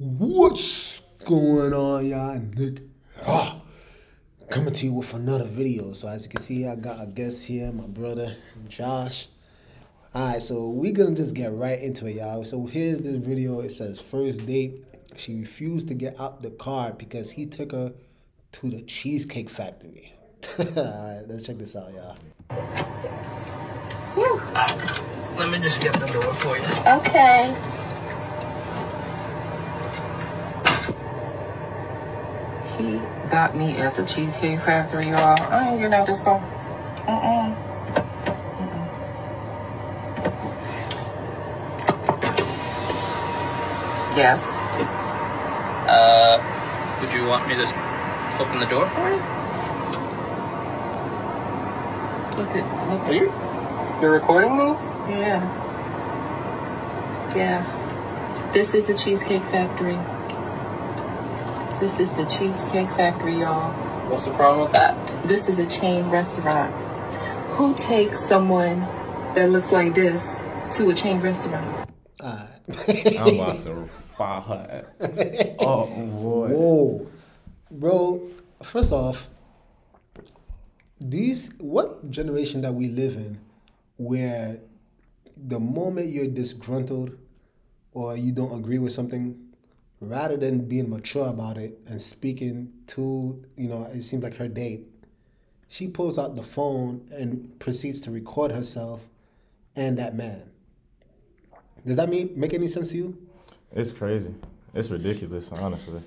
What's going on, y'all? Nick coming to you with another video. So as you can see, I got a guest here, my brother Josh. Alright, so we're gonna just get right into it, y'all. So here's this video. It says first date. She refused to get out the car because he took her to the Cheesecake Factory. Alright, let's check this out, y'all. Whew. Let me just get the door for you. Okay. He got me at the Cheesecake Factory, y'all. I ain't getting out this car. Yes. Would you want me to open the door for you? Look Are you? You're recording me? Yeah. This is the Cheesecake Factory. This is the Cheesecake Factory, y'all. What's the problem with that? This is a chain restaurant. Who takes someone that looks like this to a chain restaurant? I'm about to fire her ass. Oh, boy. Whoa. Bro, first off, what generation that we live in where the moment you're disgruntled or you don't agree with something, rather than being mature about it and speaking to, it seems like her date, she pulls out the phone and proceeds to record herself and that man. Does that make any sense to you? It's crazy. It's ridiculous, honestly.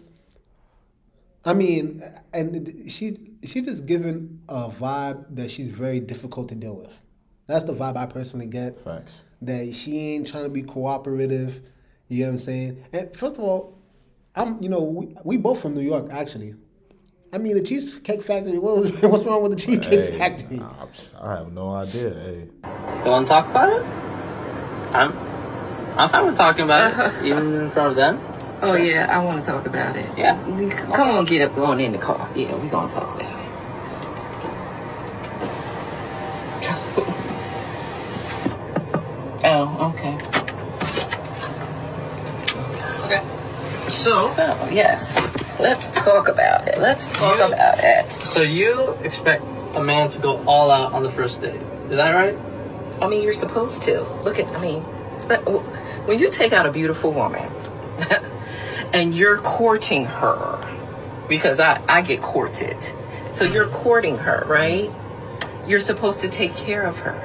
I mean, and she just given a vibe that she's very difficult to deal with. That's the vibe I personally get. Facts. That she ain't trying to be cooperative. You know what I'm saying? And first of all, we both from New York, actually. I mean, the Cheesecake Factory, what's wrong with the Cheesecake Factory? I have no idea. Hey. You want to talk about it? I'm fine with talking about it, even in front of them. Oh, yeah, I want to talk about it. Yeah. Come on, get up on in the car. Yeah, we're going to talk about it. Oh, okay. Okay. So, yes, let's talk about it. About it. So you expect a man to go all out on the first date. Is that right? I mean, you're supposed to. When you take out a beautiful woman and you're courting her, because I get courted. So you're courting her, right? You're supposed to take care of her.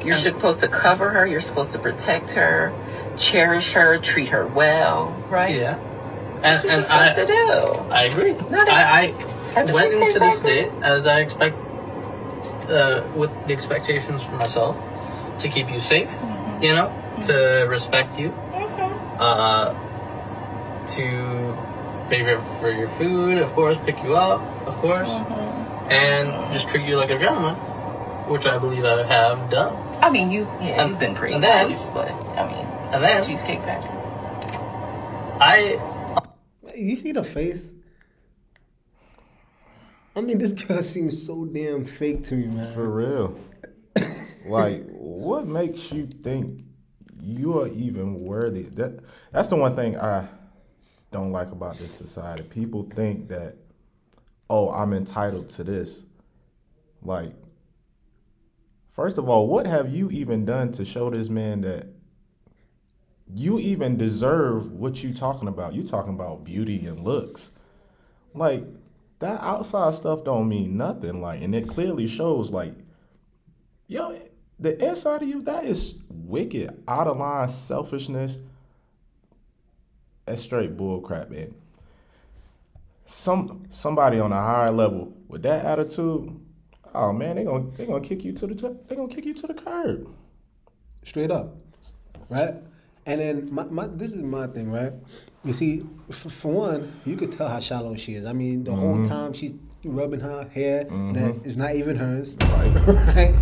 You're supposed to cover her. You're supposed to protect her, cherish her, treat her well, right? Yeah. That's what you're supposed to do. I agree. I went into this date as I expect, with the expectations for myself, to keep you safe, to respect you, to pay for your food, of course, pick you up, of course, and just treat you like a gentleman, which I believe I have done. I mean, you've been pretty nice, but and then Cheesecake Factory. You see the face? I mean, this girl seems so damn fake to me, man. For real. Like, what makes you think you are even worthy? That's the one thing I don't like about this society. People think that, oh, I'm entitled to this. Like, first of all, what have you even done to show this man that you even deserve what you talking about? You talking about beauty and looks. Like, that outside stuff don't mean nothing. Like, and it clearly shows, like, yo, the inside of you, that is wicked, out of line selfishness. That's straight bull crap, man. Somebody on a higher level with that attitude, oh man, they gonna kick you to the curb. Straight up, right? And then this is my thing, right? You see, for one, you could tell how shallow she is. I mean, the whole time she's rubbing her hair that is not even hers, right?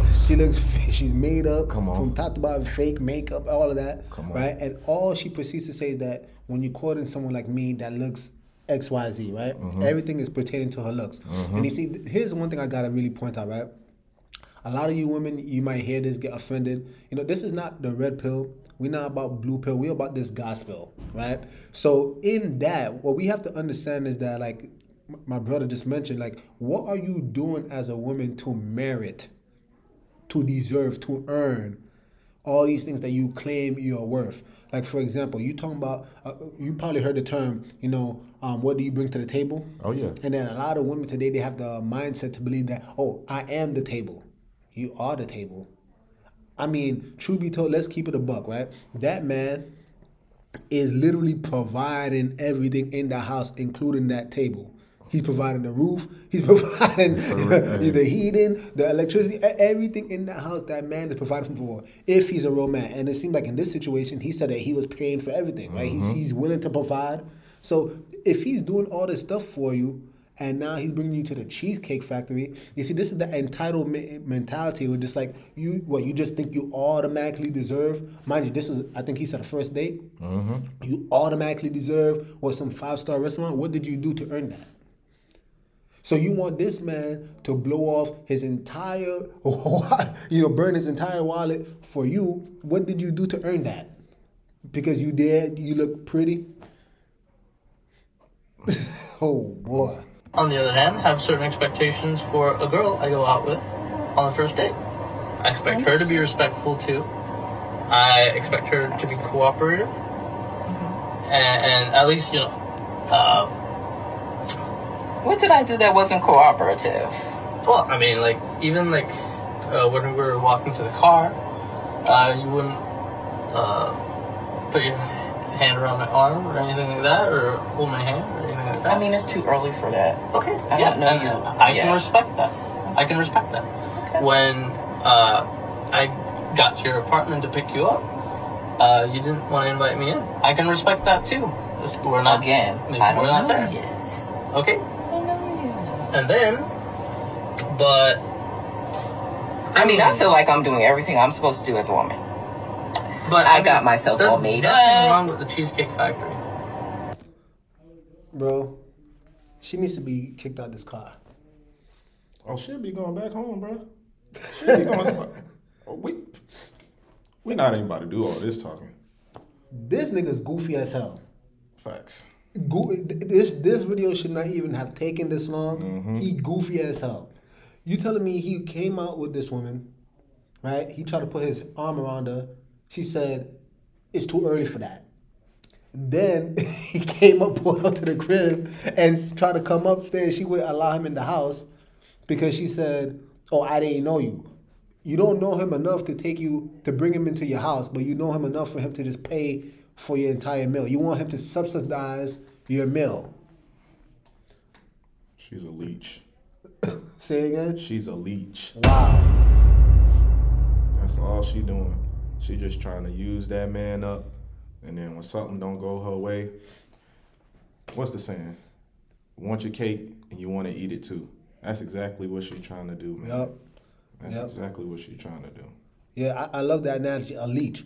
She's made up from top to bottom, fake makeup, all of that, right? And all she proceeds to say is that when you're courting someone like me that looks XYZ, right? Everything is pertaining to her looks. And you see, here's one thing I gotta really point out, right? A lot of you women, you might hear this, get offended. This is not the red pill We're not about blue pill. We're about this gospel, right? So in that, what we have to understand is that, like my brother just mentioned, like, what are you doing as a woman to merit, to deserve, to earn all these things that you claim you're worth? Like, for example, you talking about, you probably heard the term, what do you bring to the table? Oh, yeah. And then a lot of women today, they have the mindset to believe that, oh, I am the table. You are the table. I mean, truth be told, let's keep it a buck, right? That man is literally providing everything in the house, including that table. He's providing the roof. He's providing the heating, the electricity, everything in the house. That man is providing for, if he's a real man. And it seemed like in this situation, he said that he was paying for everything, right? He's willing to provide. So if he's doing all this stuff for you, and now he's bringing you to the Cheesecake Factory, you see, this is the entitled mentality, where just like, you just think you automatically deserve. Mind you, this is, I think he said, a first date. You automatically deserve, or some 5-star restaurant. What did you do to earn that? So you want this man to blow off his entire, burn his entire wallet for you. What did you do to earn that? Because you look pretty? Oh, boy. On the other hand, have certain expectations for a girl I go out with on the first date. I expect her to be respectful too. I expect her to be cooperative. And at least, What did I do that wasn't cooperative? well, I mean, like, even like when we were walking to the car, you wouldn't put your hand around my arm or anything like that, or hold my hand or anything like that. I mean, it's too early for that. Okay, I don't know you. I can respect that. I can respect that. Okay. When I got to your apartment to pick you up, you didn't want to invite me in. I can respect that too. We're not Again, maybe I don't we're not know there yet. Okay. I don't know yet. And then, but I mean, I feel like I'm doing everything I'm supposed to do as a woman. But I got myself all made There's nothing up. wrong with the Cheesecake Factory. Bro, she needs to be kicked out this car. Oh, she'll be going back home, bro. She'll be going. We not even about to do all this talking. This nigga's goofy as hell. Facts. This video should not even have taken this long. He goofy as hell. You telling me he came out with this woman, right? He tried to put his arm around her. She said, it's too early for that. Then he came up, pulled out to the crib, and tried to come upstairs. She wouldn't allow him in the house because she said, oh, I didn't know you. You don't know him enough to bring him into your house, but you know him enough for him to just pay for your entire meal. You want him to subsidize your meal. She's a leech. Say again? She's a leech. Wow. That's all she doing. She just trying to use that man up, and then when something don't go her way, what's the saying? Want your cake and you want to eat it too. That's exactly what she's trying to do, man. Yep. That's exactly what she's trying to do. Yeah, I love that analogy, a leech.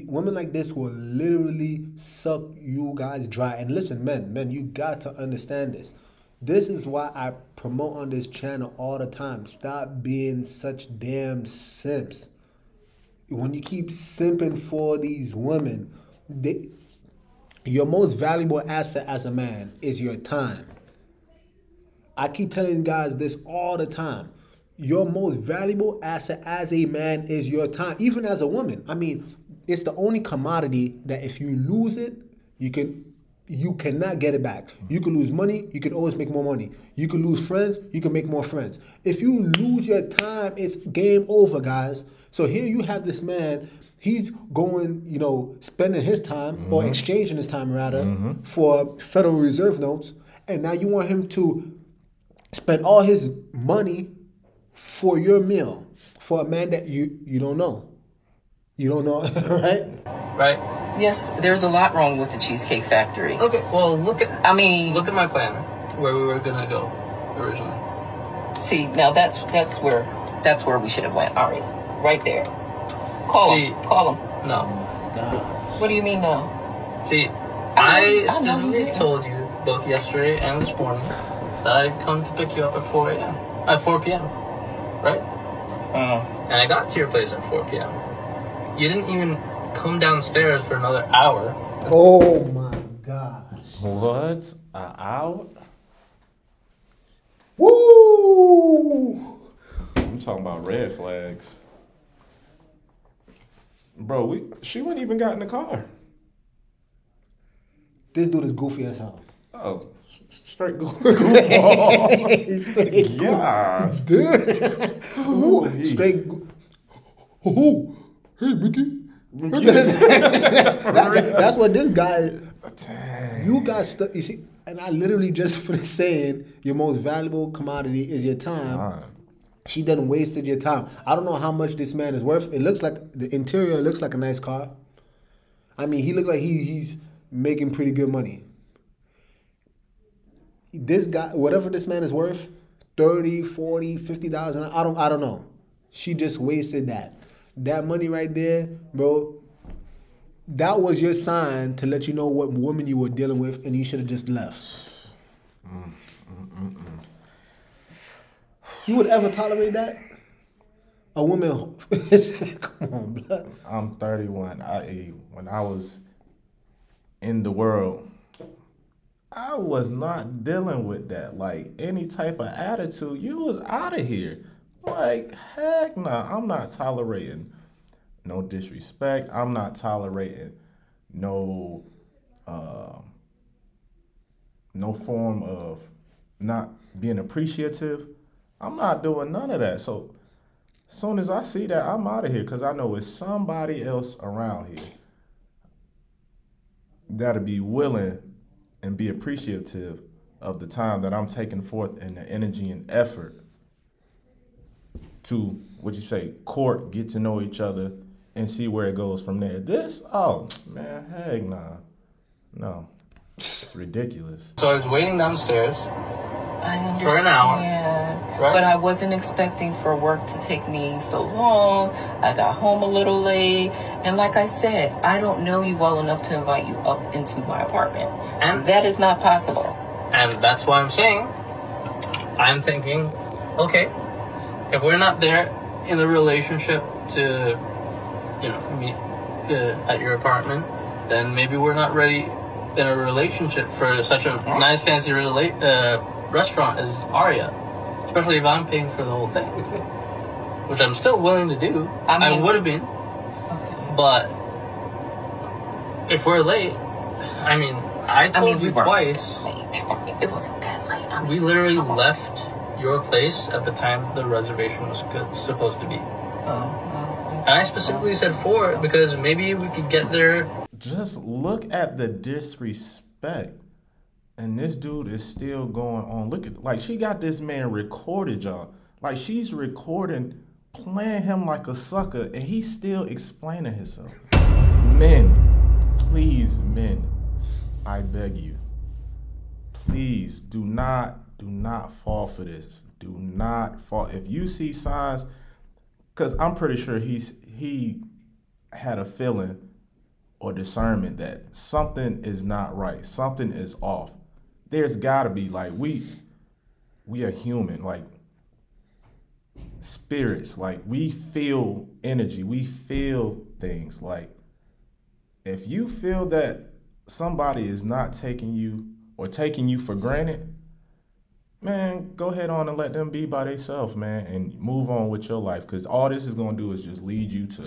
Women like this will literally suck you guys dry. And listen, men, you got to understand this. This is why I promote on this channel all the time. Stop being such damn simps. When you keep simping for these women, your most valuable asset as a man is your time. I keep telling guys this all the time. Your most valuable asset as a man is your time, even as a woman. I mean, it's the only commodity that if you lose it, you cannot get it back. You can lose money, you can always make more money. You can lose friends, you can make more friends. If you lose your time, it's game over, guys. So here you have this man, he's going, spending his time, or exchanging his time rather, for Federal Reserve notes, and now you want him to spend all his money for your meal, for a man that you don't know. You don't know, right? Right? Yes, there's a lot wrong with the Cheesecake Factory. Okay, well, look at my plan, where we were gonna go originally. See, now that's where we should have went. All right there. Call him. No. What do you mean no? See, I specifically told you both yesterday and this morning that I'd come to pick you up at 4 p.m. Right? And I got to your place at 4 p.m. You didn't even come downstairs for another hour. Oh my gosh. What? An hour? Woo! I'm talking about red flags. Bro, she wouldn't even got in the car. This dude is goofy as hell. Oh, straight goofball. Straight Yeah. Straight. Hey, Mickey. That's what this guy. Dang. You got stuck. You see, and I literally just finished saying your most valuable commodity is your time. She done wasted your time. I don't know how much this man is worth. It looks like the interior looks like a nice car. I mean, he looked like he's making pretty good money. This guy, whatever this man is worth, 30, 40, 50,000, I don't know. She just wasted that. That money right there, bro, that was your sign to let you know what woman you were dealing with, and you should have just left. You would ever tolerate that? A woman, come on, blood. I'm 31. When I was in the world, I was not dealing with that. Like, any type of attitude, you was out of here. Like, heck nah, I'm not tolerating no disrespect. I'm not tolerating no form of not being appreciative. I'm not doing none of that. So as soon as I see that, I'm out of here, because I know it's somebody else around here that'll be willing and be appreciative of the time that I'm taking forth and the energy and effort to, court, get to know each other, and see where it goes from there. This, oh, man, heck nah. No. It's ridiculous. So I was waiting downstairs I understand. for an hour. Right? But I wasn't expecting for work to take me so long. I got home a little late. And like I said, I don't know you well enough to invite you up into my apartment. And that is not possible. And that's why I'm saying, I'm thinking, okay, if we're not there in the relationship to, meet at your apartment, then maybe we're not ready in a relationship for such a nice, fancy restaurant as Aria. Especially if I'm paying for the whole thing. Which I'm still willing to do. I would have been. Okay. But if we're late, I told you twice. Late. It wasn't that late. We literally left your place at the time the reservation was supposed to be. And I specifically said 4 because maybe we could get there. Just look at the disrespect. And this dude is still going on. Look at, like, she got this man recorded, y'all. Like, she's recording, playing him like a sucker, and he's still explaining himself. Men, please, men, I beg you, please do not fall for this. Do not fall. If you see signs, because I'm pretty sure he had a feeling or discernment that something is not right, something is off. There's gotta be, like, we are human, like spirits, like we feel energy, we feel things. Like, if you feel that somebody is not taking you or taking you for granted, man, go ahead on and let them be by themselves, man, and move on with your life, because all this is gonna do is just lead you to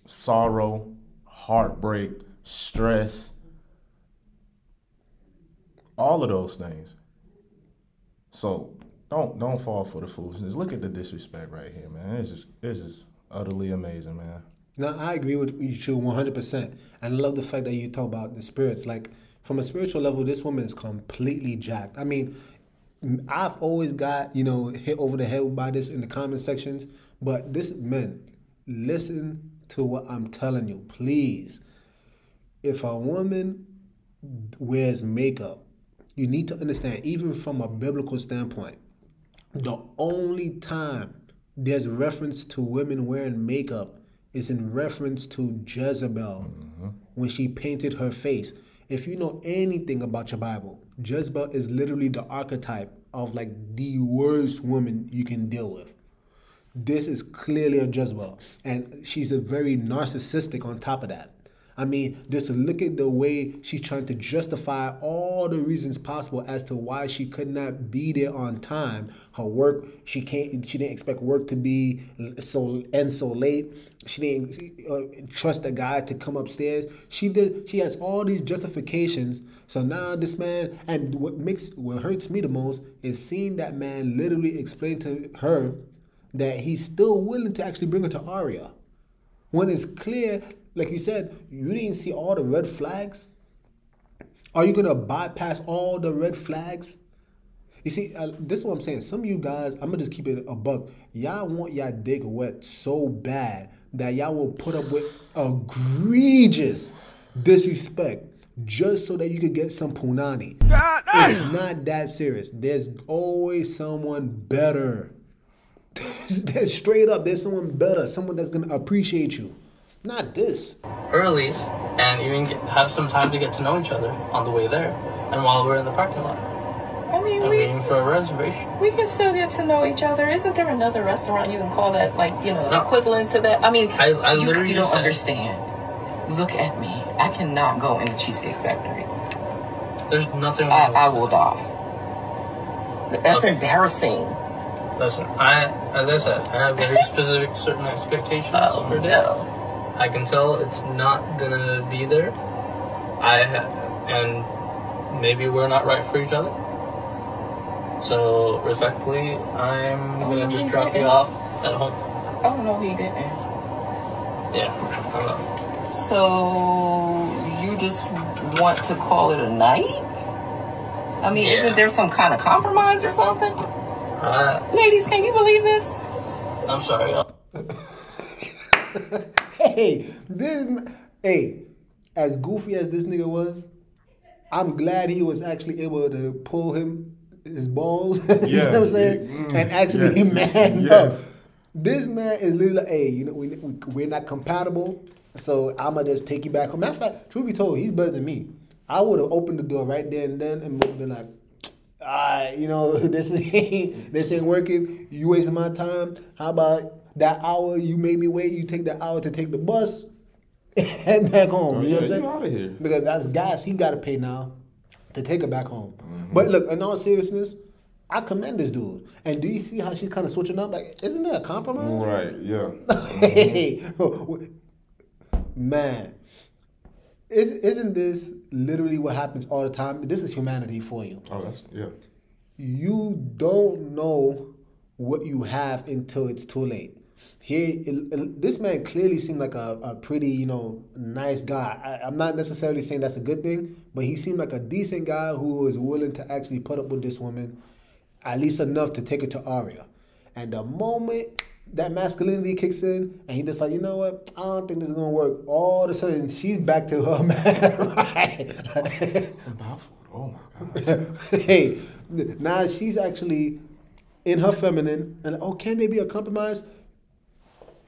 sorrow, heartbreak, stress, all of those things. So don't fall for the foolishness. Look at the disrespect right here, man. It's just utterly amazing, man. No, I agree with you 100%. And I love the fact that you talk about the spirits. Like, from a spiritual level, this woman is completely jacked. I mean, I've always got, hit over the head by this in the comment sections. But men, listen to what I'm telling you, please. If a woman wears makeup, you need to understand, even from a biblical standpoint, the only time there's reference to women wearing makeup is in reference to Jezebel when she painted her face. If you know anything about your Bible, Jezebel is literally the archetype of, like, the worst woman you can deal with. this is clearly a Jezebel. And she's a very narcissistic on top of that. I mean, just to look at the way she's trying to justify all the reasons possible as to why she could not be there on time. Her work, she didn't expect work to be so late. She didn't trust the guy to come upstairs. She has all these justifications. So now this man, and what hurts me the most is seeing that man literally explain to her that he's still willing to actually bring her to Aria. When it's clear, like you said, you didn't see all the red flags. Are you going to bypass all the red flags? You see, this is what I'm saying. Some of you guys, I'm going to just keep it a buck. Y'all want y'all dick wet so bad that y'all will put up with egregious disrespect just so that you could get some punani. It's not that serious. There's always someone better. There's straight up, there's someone better. Someone that's going to appreciate you. Not this. Early, and even have some time to get to know each other on the way there, and while we're in the parking lot. I mean, I'm waiting for a reservation. We can still get to know each other. Isn't there another restaurant you can call that, like, you know, equivalent to that? I mean, I literally you don't understand. Look at me. I cannot go in the Cheesecake Factory. There's nothing. I will die. That's embarrassing. Listen, as I said, I have very specific certain expectations per day. No. I can tell it's not gonna be there. And maybe we're not right for each other. So respectfully, I'm gonna just drop you off at home. Oh no, he didn't. Yeah, I know. So you just want to call it a night? I mean, isn't there some kind of compromise or something? Ladies, can you believe this? I'm sorry. Hey, as goofy as this nigga was, I'm glad he was actually able to pull his balls. You know what I'm saying? And actually man up. This man is literally like, hey, you know, we're not compatible, so I'ma just take you back home. Matter of fact, truth be told, he's better than me. I would have opened the door right there and then and been like, you know, this ain't working. You wasting my time. How about that hour you made me wait? You take that hour to take the bus and head back home. You know what I'm saying? You out of here. Because that's gas he got to pay now to take her back home. Mm-hmm. But look, in all seriousness, I commend this dude. And do you see how she's kind of switching up? Like, isn't there a compromise? Right, yeah. Hey, man. Isn't this literally what happens all the time? This is humanity for you. Oh, yeah. You don't know what you have until it's too late. This man clearly seemed like a pretty, you know, nice guy. I'm not necessarily saying that's a good thing, but he seemed like a decent guy who was willing to actually put up with this woman, at least enough to take her to Aria. And the moment that masculinity kicks in, and he just like, you know what, I don't think this is gonna work. All of a sudden, she's back to her man, right? Oh my gosh. Hey, now she's actually in her feminine, and can there be a compromise?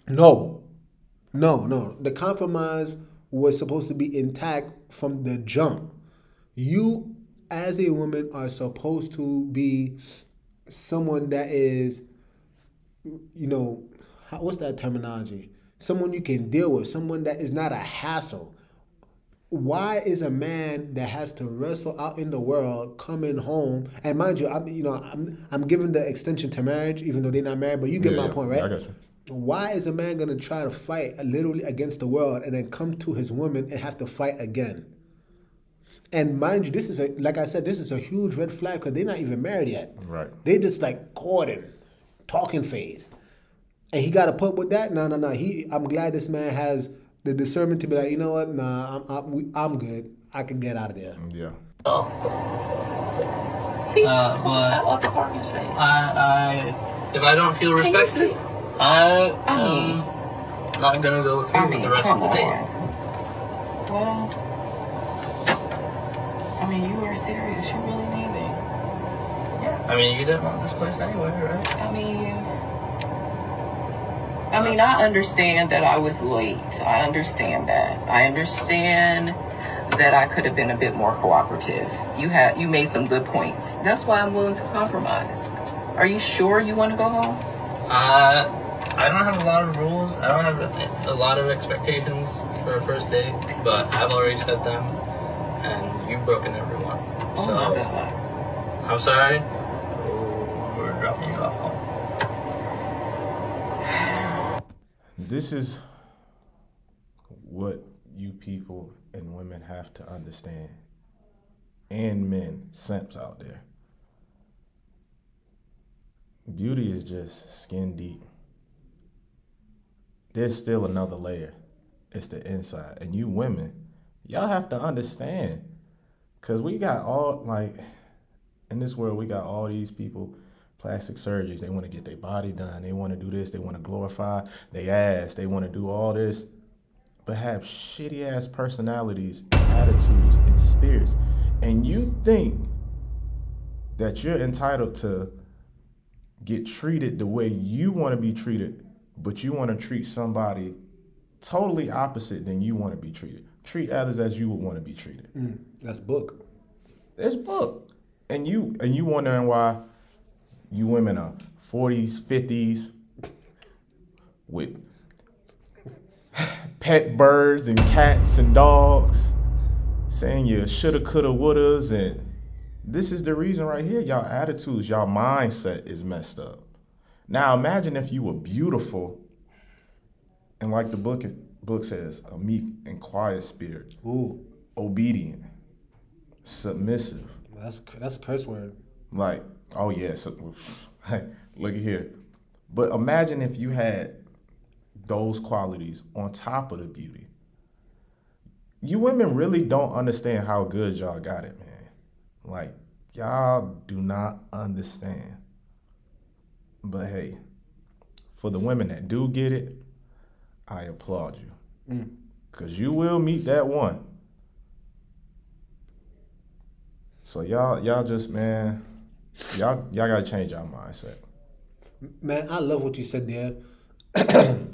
No. The compromise was supposed to be intact from the jump. You, as a woman, are supposed to be someone that is, you know, what's that terminology? Someone you can deal with, someone that is not a hassle. Why is a man that has to wrestle out in the world coming home? And mind you, I'm giving the extension to marriage, even though they're not married. But you get my point, right? I got you. Why is a man gonna try to fight literally against the world and then come to his woman and have to fight again? And mind you, this is like I said, this is a huge red flag because they're not even married yet. Right. They just like courting, talking phase, and he got to put up with that. No. I'm glad this man has the discernment to be like, you know what? Nah, I'm good. I can get out of there. Yeah. Please out the parking space. If I don't feel respected, I am not gonna go through with the rest of the day. Well, I mean, you were serious. You really need me. Yeah. I mean, you didn't want this place anyway, right? I mean, I understand that I was late. I understand that. I understand that I could have been a bit more cooperative. You made some good points. That's why I'm willing to compromise. Are you sure you want to go home? I don't have a lot of rules. I don't have a lot of expectations for a first date, but I've already set them, and you've broken every one. Oh So, my God. I'm sorry. We're dropping you off home. This is what you people and women have to understand, and men, simps out there. Beauty is just skin deep. There's still another layer. It's the inside. And you women, y'all have to understand. Because we got all, like, in this world, we got all these people, plastic surgeries. They want to get their body done. They want to do this. They want to glorify their ass. They want to do all this. But have shitty ass personalities, attitudes, and spirits. And you think that you're entitled to get treated the way you want to be treated, but you want to treat somebody totally opposite than you want to be treated. Treat others as you would want to be treated. That's book. It's book. And you wondering why you women are 40s, 50s with pet birds and cats and dogs, saying you shoulda, coulda, wouldas, and this is the reason right here. Y'all attitudes, y'all mindset is messed up. Now imagine if you were beautiful and, like the book says, a meek and quiet spirit. Ooh. Obedient, submissive. That's a curse word. Like, oh yeah, so, look at here. But imagine if you had those qualities on top of the beauty. You women really don't understand how good y'all got it, man. Like, y'all do not understand. But hey, for the women that do get it, I applaud you. Because you will meet that one. So y'all just, man, y'all gotta change y'all mindset. Man, I love what you said there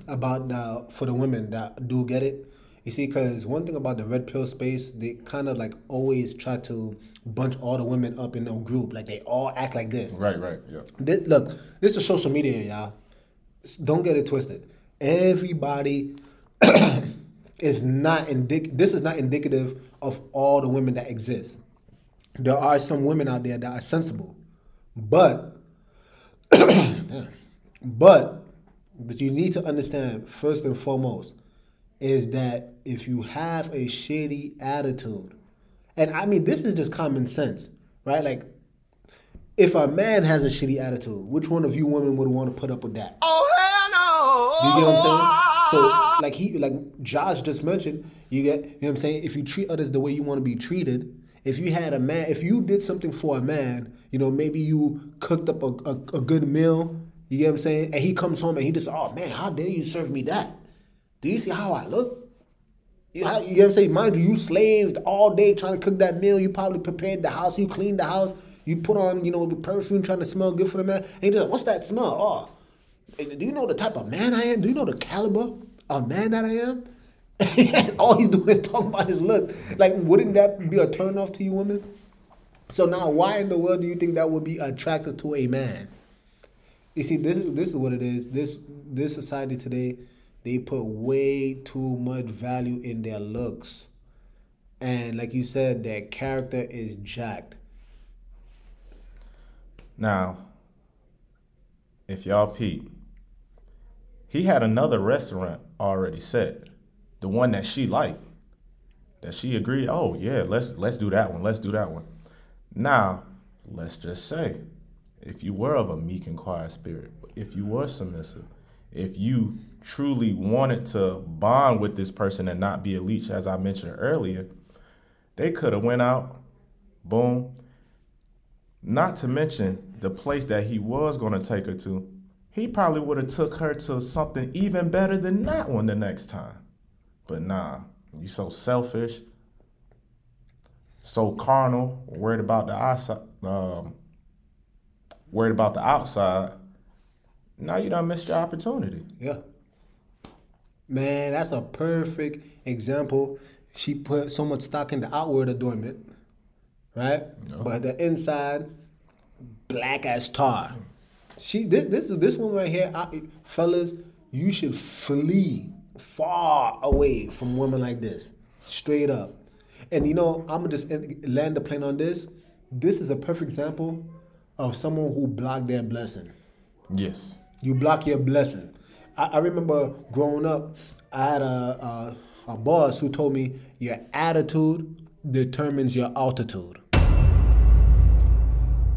about for the women that do get it. You see, because one thing about the red pill space, they kind of like always try to bunch all the women up in a group. Like they all act like this. Right, yeah. Look, this is social media, y'all. Don't get it twisted. Everybody is not this is not indicative of all the women that exist. There are some women out there that are sensible. But you need to understand, first and foremost, is that if you have a shitty attitude, and I mean, this is just common sense, right? Like, if a man has a shitty attitude, which one of you women would want to put up with that? Oh, hell no! You get what I'm saying? So, like Josh just mentioned, you know what I'm saying? If you treat others the way you want to be treated, if you had a man, if you did something for a man, you know, maybe you cooked up a good meal, you get what I'm saying? And he comes home and he just, oh man, how dare you serve me that? Do you see how I look? You know what I'm saying? Mind you, you slaved all day trying to cook that meal. You probably prepared the house. You cleaned the house. You put on, you know, the perfume trying to smell good for the man. And he just, what's that smell? Oh, do you know the type of man I am? Do you know the caliber of man that I am? All he's doing is talking about his look. Like, wouldn't that be a turnoff to you women? So now, why in the world do you think that would be attractive to a man? You see, this is what it is. This society today, they put way too much value in their looks. And like you said, their character is jacked. Now, if y'all peep, he had another restaurant already set. The one that she liked. That she agreed, oh yeah, let's do that one. Let's do that one. Now, let's just say, if you were of a meek and quiet spirit, if you were submissive, if you truly wanted to bond with this person and not be a leech, as I mentioned earlier, they could have went out, boom. Not to mention the place that he was going to take her to, he probably would have took her to something even better than that one the next time. But nah, you so selfish, so carnal, worried about the outside. Now you done missed your opportunity. Yeah. Man, that's a perfect example. She put so much stock in the outward adornment, right? No. But the inside, black as tar. This woman right here, fellas, you should flee far away from women like this. Straight up. And you know, I'm going to just land the plane on this. This is a perfect example of someone who blocked their blessing. Yes. You block your blessing. I remember growing up, I had a boss who told me your attitude determines your altitude.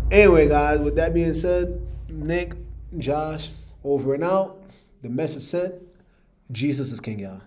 Anyway, guys, with that being said, Nick, Josh, over and out. The message sent. Jesus is king, y'all.